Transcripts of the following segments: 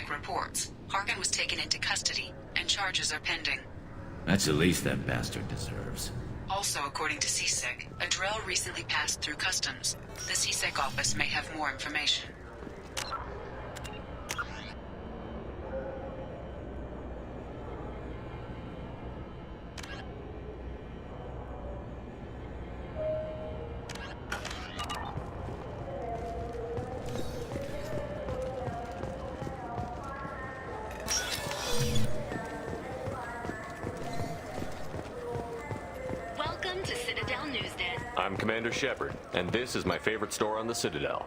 C-Sec reports. Harkin was taken into custody, and charges are pending. That's the least that bastard deserves. Also, according to C-Sec, a drill recently passed through customs. The C-Sec office may have more information. I'm Commander Shepard, and this is my favorite store on the Citadel.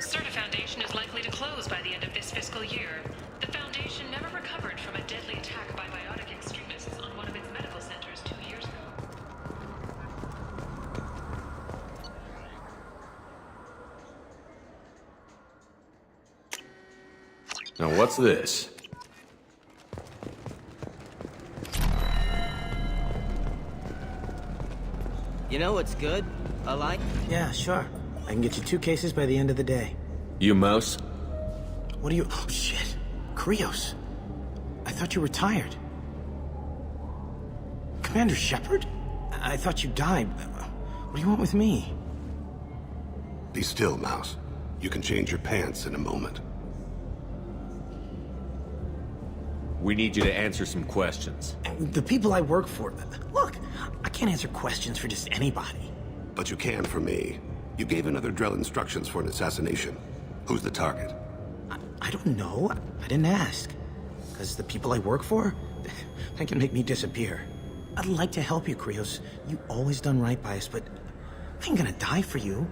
Certa Foundation is likely to close by the end of this fiscal year. The Foundation never recovered from a deadly attack by biotic extremists on one of its medical centers 2 years ago. Now what's this? You know what's good? I like... Yeah, sure. I can get you 2 cases by the end of the day. You mouse? What are you... Oh, shit. Krios. I thought you were retired. Commander Shepard? I thought you died. What do you want with me? Be still, Mouse. You can change your pants in a moment. We need you to answer some questions. The people I work for... Look, I can't answer questions for just anybody. But you can for me. You gave another Drell instructions for an assassination. Who's the target? I don't know. I didn't ask. Because the people I work for, they can make me disappear. I'd like to help you, Krios. You always done right by us, but I ain't gonna die for you.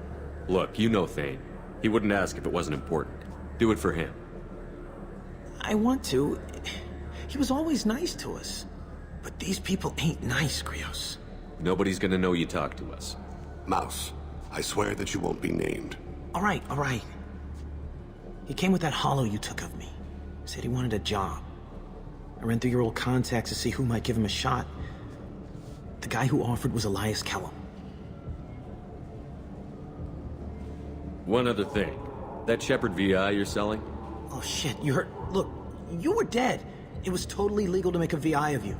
Look, you know Thane. He wouldn't ask if it wasn't important. Do it for him. I want to. He was always nice to us. But these people ain't nice, Krios. Nobody's gonna know you talk to us. Mouse, I swear that you won't be named. All right, all right. He came with that hollow you took of me. Said he wanted a job. I ran through your old contacts to see who might give him a shot. The guy who offered was Elias Kellum. One other thing. That Shepard VI you're selling? Oh shit, you heard... Look, you were dead. It was totally legal to make a VI of you.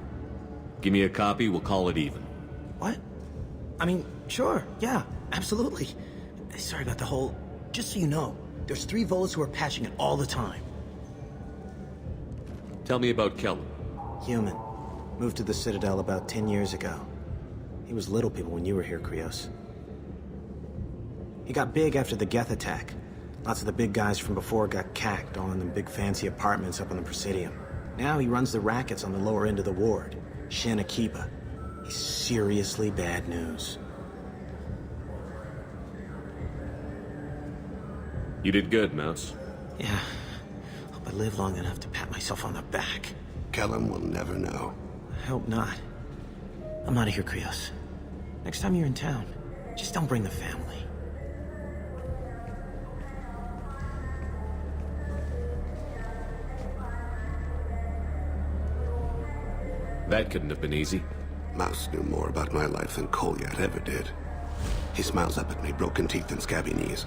Give me a copy, we'll call it even. What? I mean, sure, yeah, absolutely. Sorry about the whole... Just so you know, there's 3 Volas who are patching it all the time. Tell me about Kellum. Human. Moved to the Citadel about 10 years ago. He was little people when you were here, Krios. He got big after the Geth attack. Lots of the big guys from before got cacked all in them big fancy apartments up on the Presidium. Now he runs the rackets on the lower end of the ward, Shin Akiba. He's seriously bad news. You did good, Mouse. Yeah. Hope I live long enough to pat myself on the back. Kellum will never know. I hope not. I'm out of here, Krios. Next time you're in town, just don't bring the family. That couldn't have been easy. Mouse knew more about my life than Kolyat ever did. He smiles up at me, broken teeth and scabby knees.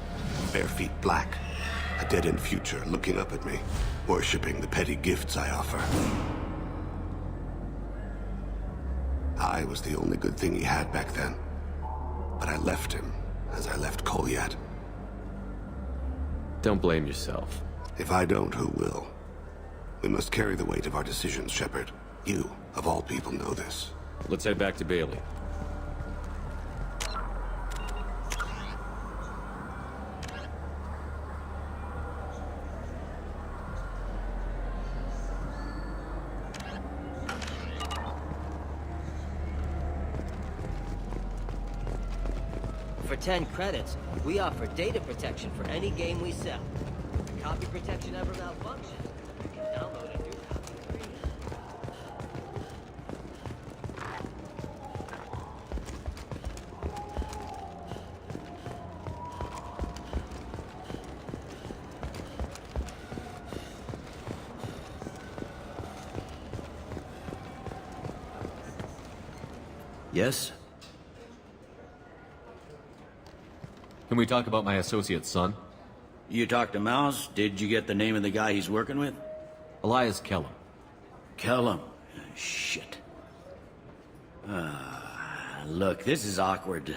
Bare feet black. A dead-end future looking up at me, worshipping the petty gifts I offer. I was the only good thing he had back then. But I left him, as I left Kolyat. Don't blame yourself. If I don't, who will? We must carry the weight of our decisions, Shepard. You, of all people, know this. Let's head back to Bailey. For 10 credits, we offer data protection for any game we sell. If the copy protection ever malfunctions, you can download a new copy free. guess. Can we talk about my associate's son? You talked to Mouse? Did you get the name of the guy he's working with? Elias Kellum. Kellum. Shit. Look, this is awkward.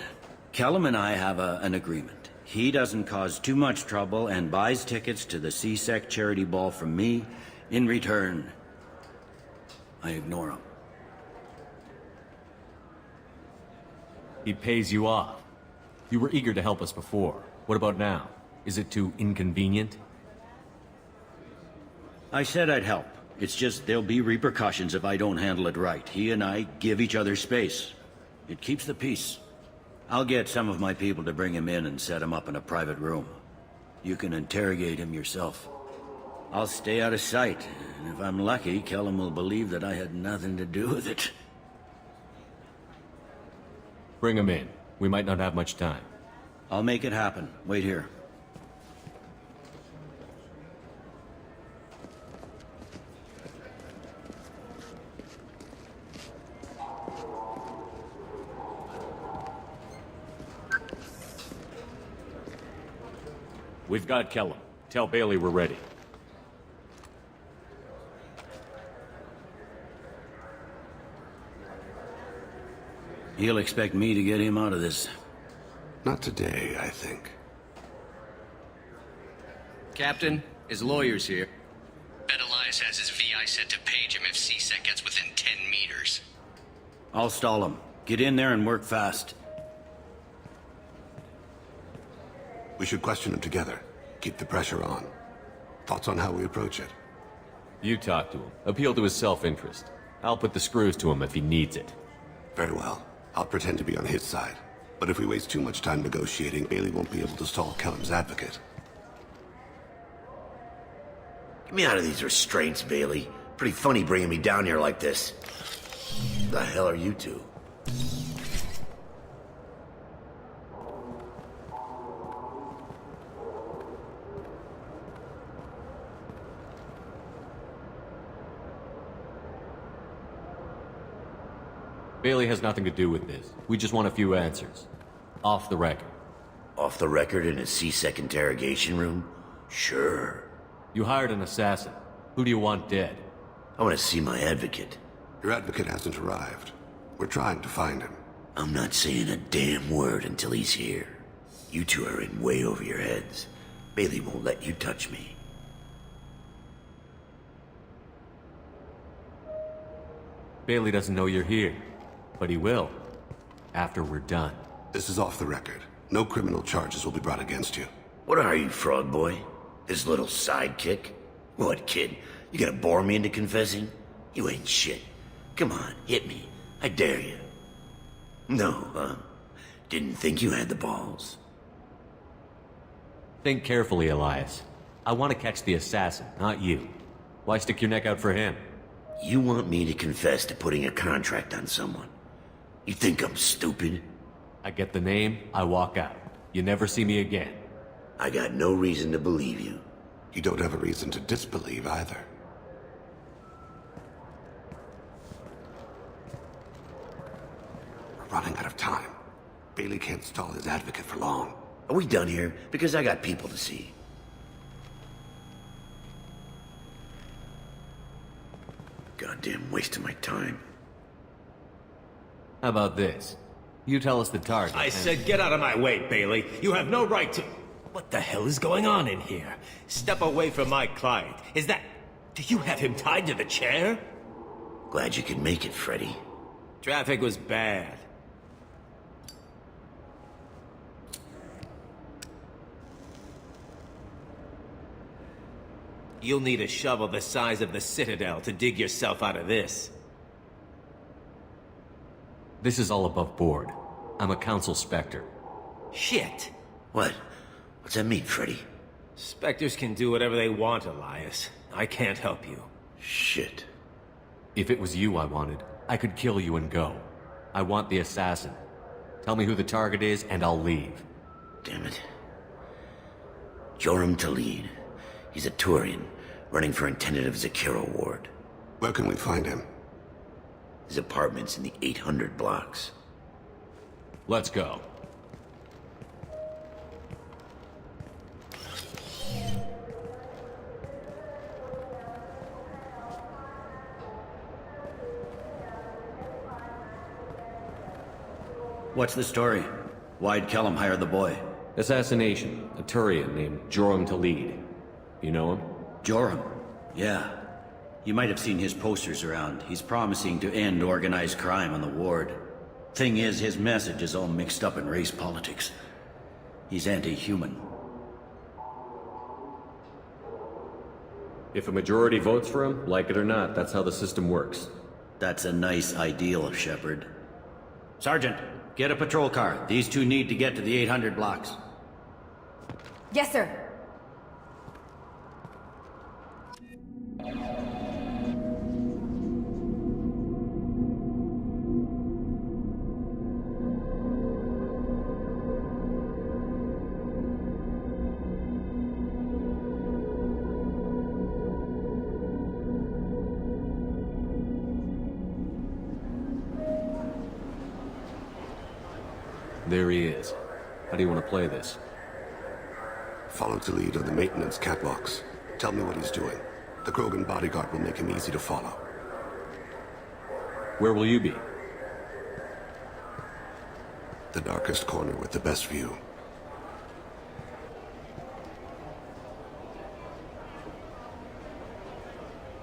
Kellum and I have an agreement. He doesn't cause too much trouble and buys tickets to the CSEC charity ball from me. In return, I ignore him. He pays you off. You were eager to help us before. What about now? Is it too inconvenient? I said I'd help. It's just there'll be repercussions if I don't handle it right. He and I give each other space. It keeps the peace. I'll get some of my people to bring him in and set him up in a private room. You can interrogate him yourself. I'll stay out of sight, and if I'm lucky, Kellum will believe that I had nothing to do with it. Bring him in. We might not have much time. I'll make it happen. Wait here. We've got Kellum. Tell Bailey we're ready. He'll expect me to get him out of this. Not today, I think. Captain, his lawyer's here. Bet Elias has his VI set to page him if CSEC gets within 10 meters. I'll stall him. Get in there and work fast. We should question him together. Keep the pressure on. Thoughts on how we approach it? You talk to him. Appeal to his self-interest. I'll put the screws to him if he needs it. Very well. I'll pretend to be on his side. But if we waste too much time negotiating, Bailey won't be able to stall Kellum's advocate. Get me out of these restraints, Bailey. Pretty funny bringing me down here like this. The hell are you two? Bailey has nothing to do with this. We just want a few answers. Off the record. Off the record in a CSEC interrogation room? Sure. You hired an assassin. Who do you want dead? I want to see my advocate. Your advocate hasn't arrived. We're trying to find him. I'm not saying a damn word until he's here. You two are in way over your heads. Bailey won't let you touch me. Bailey doesn't know you're here. But he will. After we're done. This is off the record. No criminal charges will be brought against you. What are you, frog boy? His little sidekick? What, kid? You gonna bore me into confessing? You ain't shit. Come on, hit me. I dare you. No, huh? Didn't think you had the balls. Think carefully, Elias. I want to catch the assassin, not you. Why stick your neck out for him? You want me to confess to putting a contract on someone? You think I'm stupid? I get the name, I walk out. You never see me again. I got no reason to believe you. You don't have a reason to disbelieve either. We're running out of time. Bailey can't stall his advocate for long. Are we done here? Because I got people to see. Goddamn waste of my time. How about this? You tell us the target. I said get out of my way, Bailey. You have no right to... What the hell is going on in here? Step away from my client. Is that... Do you have him tied to the chair? Glad you could make it, Freddy. Traffic was bad. You'll need a shovel the size of the Citadel to dig yourself out of this. This is all above board. I'm a council specter. Shit! What? What's that mean, Freddy? Spectres can do whatever they want, Elias. I can't help you. Shit. If it was you I wanted, I could kill you and go. I want the assassin. Tell me who the target is, and I'll leave. Damn it. Joram Talid. He's a Turian, running for intendant of Zakiro Ward. Where can we find him? His apartment's in the 800 blocks. Let's go. What's the story? Why'd Kellum hire the boy? Assassination. A Turian named Joram to lead. You know him? Joram? Yeah. You might have seen his posters around. He's promising to end organized crime on the ward. Thing is, his message is all mixed up in race politics. He's anti-human. If a majority votes for him, like it or not, that's how the system works. That's a nice ideal, Shepard. Sergeant, get a patrol car. These two need to get to the 800 blocks. Yes, sir. There he is. How do you want to play this? Follow the lead on the maintenance catwalks. Tell me what he's doing. The Krogan bodyguard will make him easy to follow. Where will you be? The darkest corner with the best view.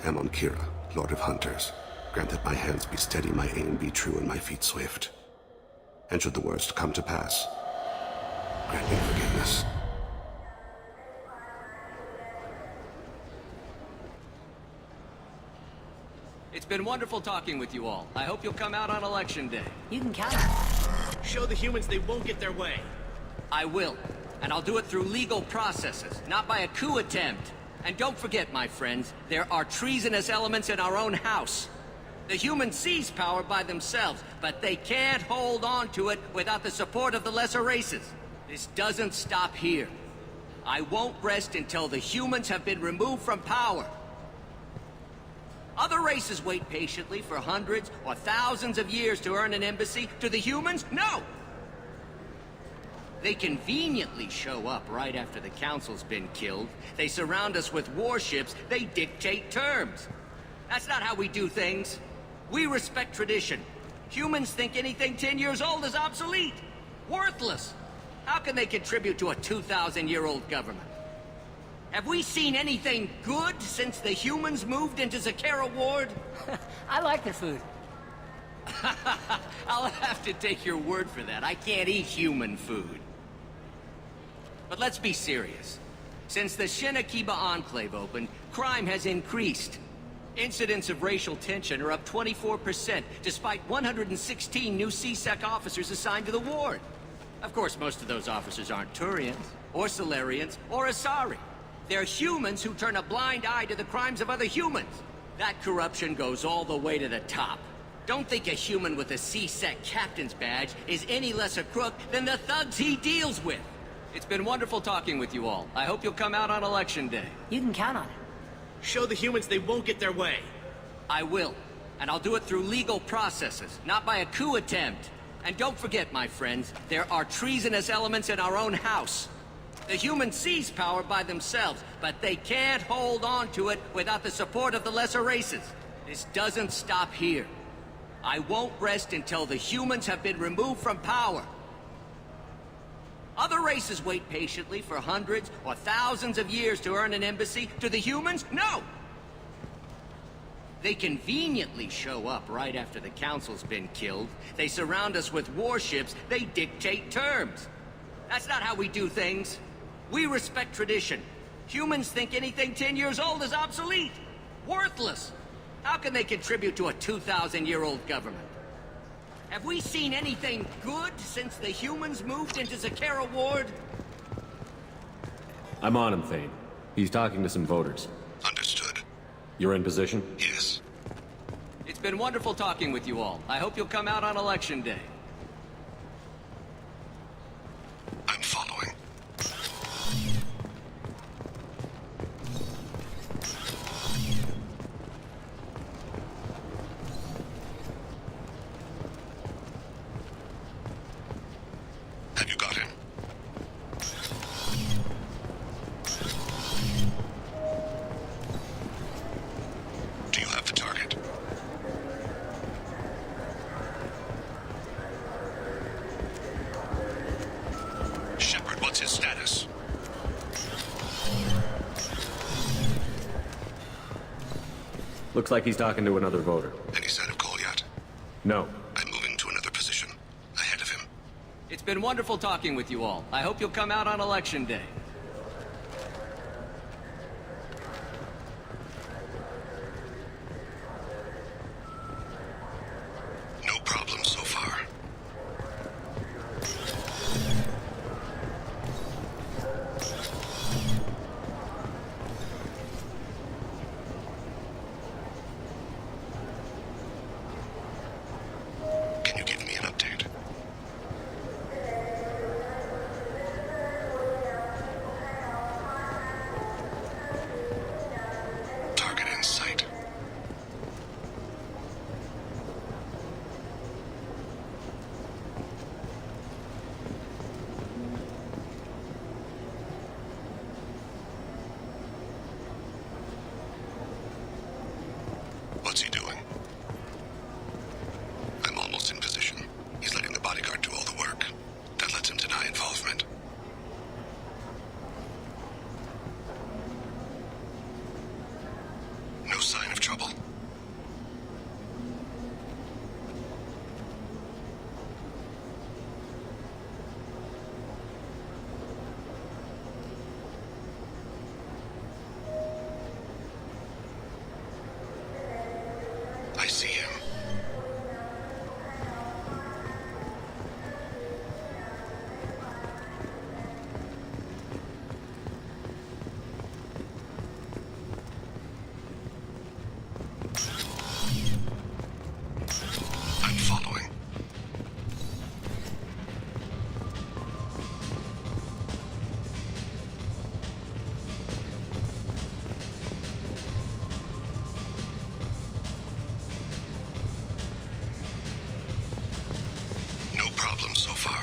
Amon Kira, Lord of Hunters. Grant that my hands be steady, my aim be true, and my feet swift. And should the worst come to pass, grant me forgiveness. It's been wonderful talking with you all. I hope you'll come out on Election Day. You can count on it. Show the humans they won't get their way. I will. And I'll do it through legal processes, not by a coup attempt. And don't forget, my friends, there are treasonous elements in our own house. The humans seize power by themselves, but they can't hold on to it without the support of the lesser races. This doesn't stop here. I won't rest until the humans have been removed from power. Other races wait patiently for hundreds or thousands of years to earn an embassy. To the humans, no! They conveniently show up right after the council's been killed. They surround us with warships. They dictate terms. That's not how we do things. We respect tradition. Humans think anything 10 years old is obsolete. Worthless. How can they contribute to a 2,000-year-old government? Have we seen anything good since the humans moved into Zakera Ward? I like the food. I'll have to take your word for that. I can't eat human food. But let's be serious. Since the Shinakiba Enclave opened, crime has increased. Incidents of racial tension are up 24%, despite 116 new CSEC officers assigned to the ward. Of course, most of those officers aren't Turians, or Solarians, or Asari. They're humans who turn a blind eye to the crimes of other humans. That corruption goes all the way to the top. Don't think a human with a CSEC captain's badge is any less a crook than the thugs he deals with. It's been wonderful talking with you all. I hope you'll come out on Election Day. You can count on it. Show the humans they won't get their way. I will. And I'll do it through legal processes, not by a coup attempt. And don't forget, my friends, there are treasonous elements in our own house. The humans seize power by themselves, but they can't hold on to it without the support of the lesser races. This doesn't stop here. I won't rest until the humans have been removed from power. Other races wait patiently for hundreds or thousands of years to earn an embassy. To the humans, no! They conveniently show up right after the council's been killed. They surround us with warships. They dictate terms. That's not how we do things. We respect tradition. Humans think anything 10 years old is obsolete. Worthless. How can they contribute to a 2,000-year-old government? Have we seen anything good since the humans moved into Zakera Ward? I'm on him, Thane. He's talking to some voters. Understood. You're in position? Yes. It's been wonderful talking with you all. I hope you'll come out on Election Day. I'm following. his status? Looks like he's talking to another voter. Any sign of Kolyat? No. I'm moving to another position. Ahead of him. It's been wonderful talking with you all. I hope you'll come out on Election Day. No problem so far. Can you give me an update? Target in sight. What's he doing? I'm almost in position. He's letting the bodyguard do all the work. That lets him deny involvement. No sign of trouble. I see him. I'm following. No problem so far.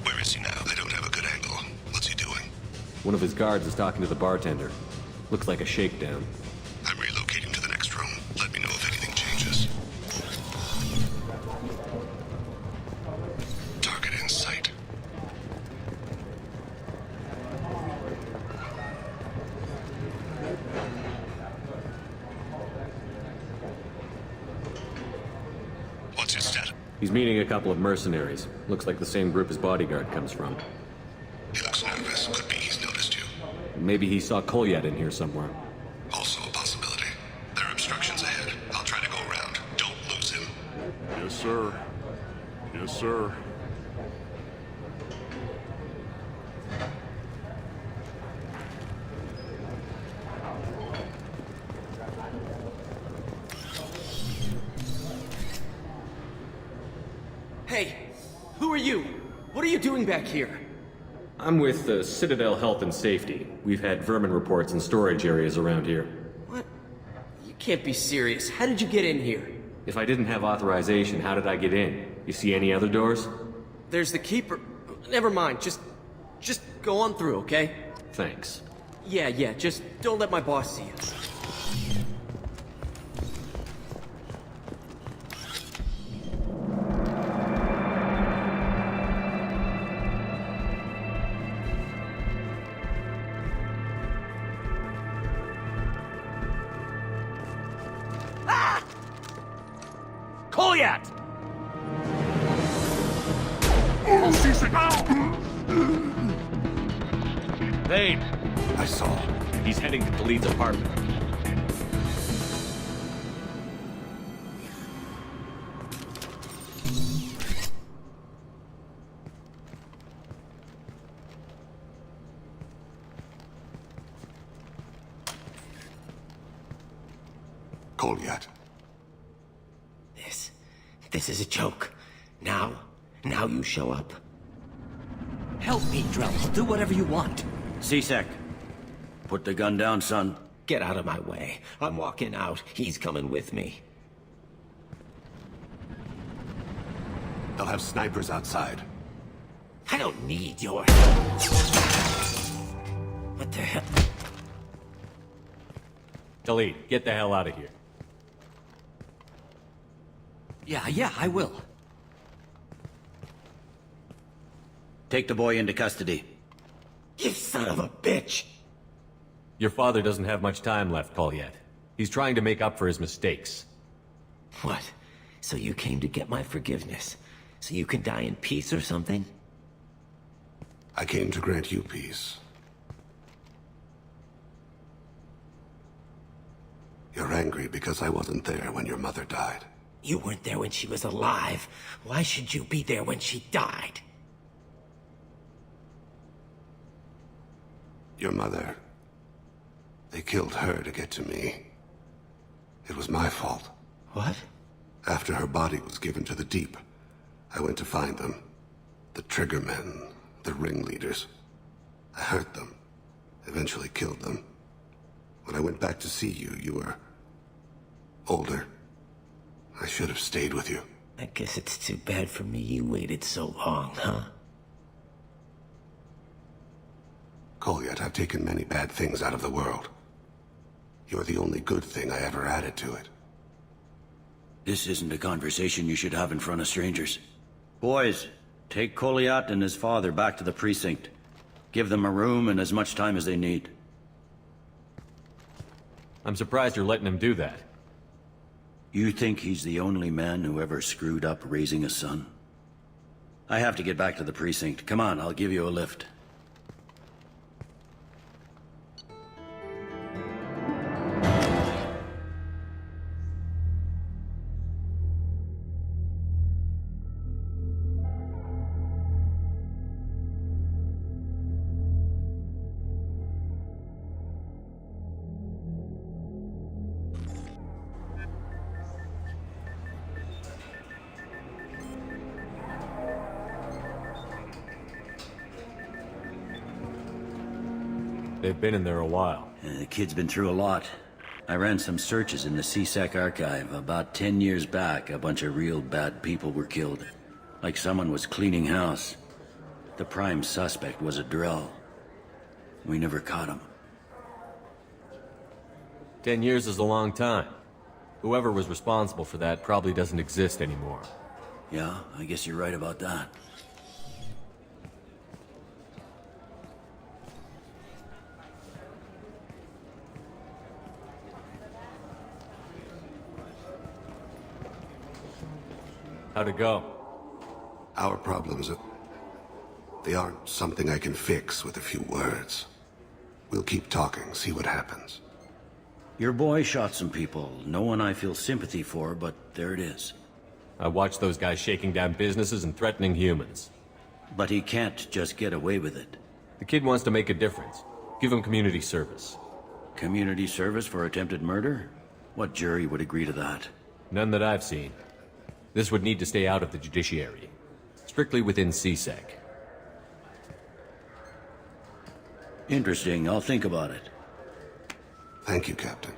Where is he now? I don't have a good angle. What's he doing? One of his guards is talking to the bartender. Looks like a shakedown. I'm relocating to the next room. Let me know if anything changes. Target in sight. What's his status? He's meeting a couple of mercenaries. Looks like the same group his bodyguard comes from. He looks nervous. Could be he's noticed you. Maybe he saw Kolyat in here somewhere. Also a possibility. There are obstructions ahead. I'll try to go around. Don't lose him. Yes, sir. Yes, sir. Hey, who are you? What are you doing back here? I'm with Citadel Health and Safety. We've had vermin reports in storage areas around here. What? You can't be serious. How did you get in here? If I didn't have authorization, how did I get in? You see any other doors? There's the keeper. Never mind. Just go on through, okay? Thanks. Yeah, just don't let my boss see you. Kolyat! Vane! I saw. He's heading to the lead's apartment. Kolyat. This is a joke. Now you show up. Help me, Drell. I'll do whatever you want. C-Sec, put the gun down, son. Get out of my way. I'm walking out. He's coming with me. They'll have snipers outside. I don't need your help. What the hell? Delete. Get the hell out of here. Yeah, I will. Take the boy into custody. You son of a bitch! Your father doesn't have much time left, Colliet. He's trying to make up for his mistakes. What? So you came to get my forgiveness? So you can die in peace or something? I came to grant you peace. You're angry because I wasn't there when your mother died. You weren't there when she was alive. Why should you be there when she died? Your mother... They killed her to get to me. It was my fault. What? After her body was given to the deep, I went to find them. The triggermen, the ringleaders. I hurt them, eventually killed them. When I went back to see you, you were... older. I should have stayed with you. I guess it's too bad for me you waited so long, huh? Colliet, I've taken many bad things out of the world. You're the only good thing I ever added to it. This isn't a conversation you should have in front of strangers. Boys, take Colliet and his father back to the precinct. Give them a room and as much time as they need. I'm surprised you're letting him do that. You think he's the only man who ever screwed up raising a son? I have to get back to the precinct. Come on, I'll give you a lift. They've been in there a while. The kid's been through a lot. I ran some searches in the CSEC archive. About 10 years back, a bunch of real bad people were killed. Like someone was cleaning house. The prime suspect was a drill. We never caught him. 10 years is a long time. Whoever was responsible for that probably doesn't exist anymore. Yeah, I guess you're right about that. How'd it go? Our problems they aren't something I can fix with a few words. We'll keep talking, see what happens. Your boy shot some people. No one I feel sympathy for, but there it is. I watched those guys shaking down businesses and threatening humans. But he can't just get away with it. The kid wants to make a difference. Give him community service. Community service for attempted murder? What jury would agree to that? None that I've seen. This would need to stay out of the judiciary. Strictly within CSEC. Interesting. I'll think about it. Thank you, Captain.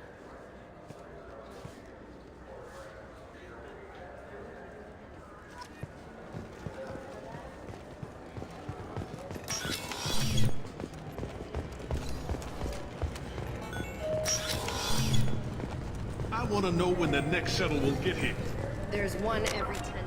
I want to know when the next shuttle will get here. There's one every 10